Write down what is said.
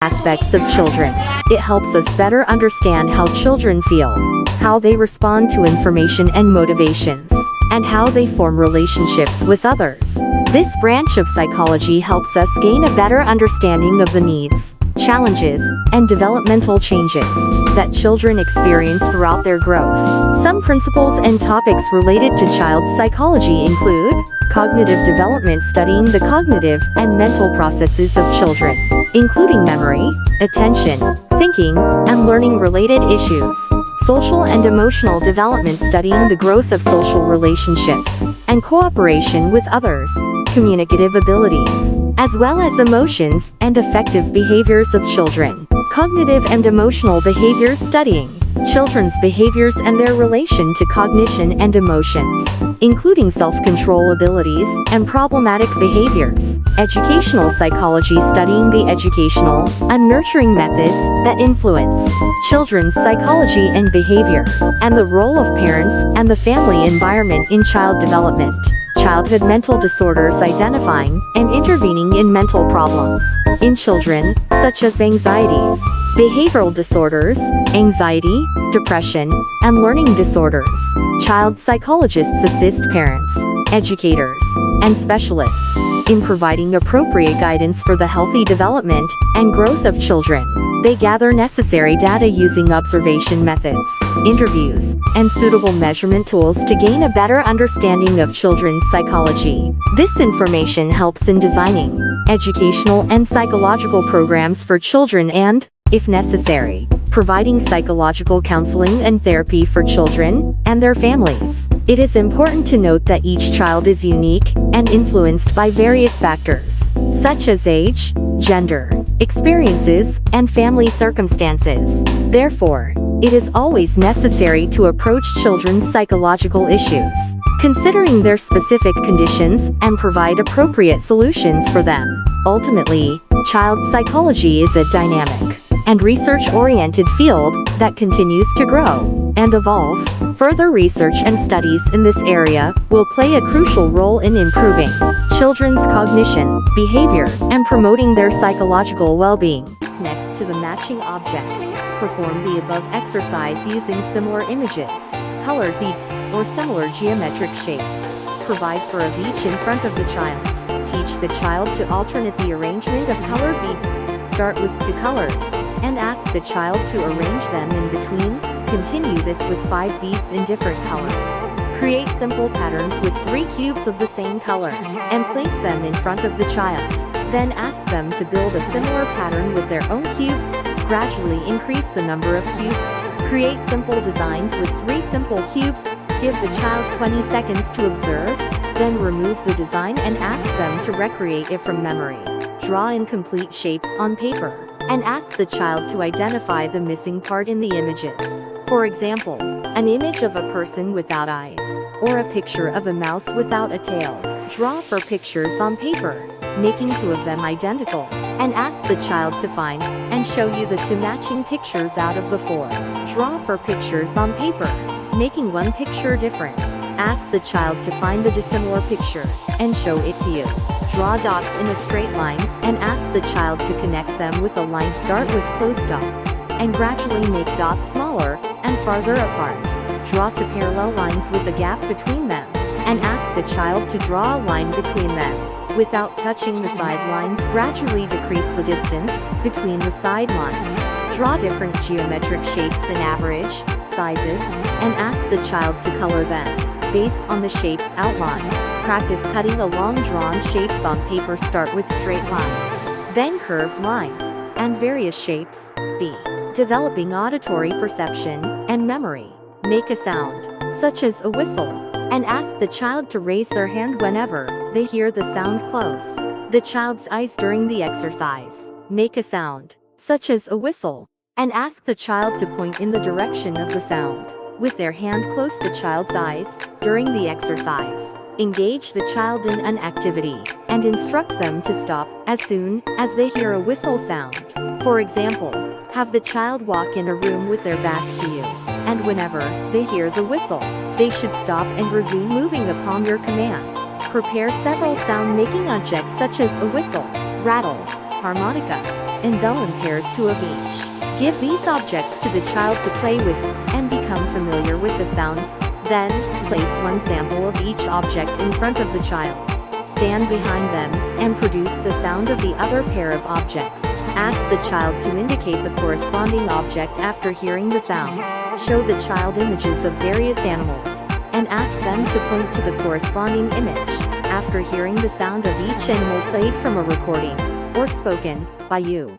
aspects of children. It helps us better understand how children feel, how they respond to information and motivations, and how they form relationships with others. This branch of psychology helps us gain a better understanding of the needs, challenges, and developmental changes that children experience throughout their growth. Some principles and topics related to child psychology include cognitive development, studying the cognitive and mental processes of children, including memory, attention, thinking, and learning-related issues. Social and emotional development, studying the growth of social relationships and cooperation with others, communicative abilities, as well as emotions and affective behaviors of children. Cognitive and emotional behaviors, studying children's behaviors and their relation to cognition and emotions, including self-control abilities and problematic behaviors. Educational psychology, studying the educational and nurturing methods that influence children's psychology and behavior, and the role of parents and the family environment in child development. Childhood mental disorders, identifying and intervening in mental problems in children, such as anxieties, behavioral disorders, anxiety, depression, and learning disorders. Child psychologists assist parents, educators, and specialists in providing appropriate guidance for the healthy development and growth of children. They gather necessary data using observation methods, interviews, and suitable measurement tools to gain a better understanding of children's psychology. This information helps in designing educational and psychological programs for children and, if necessary, providing psychological counseling and therapy for children and their families. It is important to note that each child is unique and influenced by various factors, such as age, gender, experiences, and family circumstances. Therefore, it is always necessary to approach children's psychological issues, considering their specific conditions, and provide appropriate solutions for them. Ultimately, child psychology is a dynamic and research-oriented field that continues to grow and evolve. Further research and studies in this area will play a crucial role in improving children's cognition, behavior, and promoting their psychological well-being. Next to the matching object, perform the above exercise using similar images, colored beads, or similar geometric shapes. Provide for of each in front of the child. Teach the child to alternate the arrangement of colored beads. Start with 2 colors, and ask the child to arrange them in between. Continue this with 5 beads in different colors. Create simple patterns with 3 cubes of the same color, and place them in front of the child. Then ask them to build a similar pattern with their own cubes. Gradually increase the number of cubes. Create simple designs with 3 simple cubes. Give the child 20 seconds to observe, then remove the design and ask them to recreate it from memory. Draw incomplete shapes on paper, and ask the child to identify the missing part in the images. For example, an image of a person without eyes, or a picture of a mouse without a tail. Draw 4 pictures on paper, making 2 of them identical, and ask the child to find and show you the 2 matching pictures out of the 4. Draw 4 pictures on paper, making 1 picture different. Ask the child to find the dissimilar picture and show it to you. Draw dots in a straight line, and ask the child to connect them with a line. Start with closed dots, and gradually make dots smaller and farther apart. Draw 2 parallel lines with a gap between them, and ask the child to draw a line between them. Without touching the side lines, gradually decrease the distance between the side lines. Draw different geometric shapes in average sizes, and ask the child to color them based on the shape's outline. Practice cutting along drawn shapes on paper. Start with straight lines, then curved lines, and various shapes. B. Developing auditory perception and memory. Make a sound, such as a whistle, and ask the child to raise their hand whenever they hear the sound close the child's eyes during the exercise. Make a sound, such as a whistle, and ask the child to point in the direction of the sound with their hand close the child's eyes during the exercise. Engage the child in an activity and instruct them to stop as soon as they hear a whistle sound. For example, have the child walk in a room with their back to you, and whenever they hear the whistle, they should stop and resume moving upon your command. Prepare several sound-making objects such as a whistle, rattle, harmonica, envelop pairs two of each. Give these objects to the child to play with, and become familiar with the sounds. Then, place one sample of each object in front of the child. Stand behind them, and produce the sound of the other pair of objects. Ask the child to indicate the corresponding object after hearing the sound. Show the child images of various animals, and ask them to point to the corresponding image after hearing the sound of each animal played from a recording or spoken by you.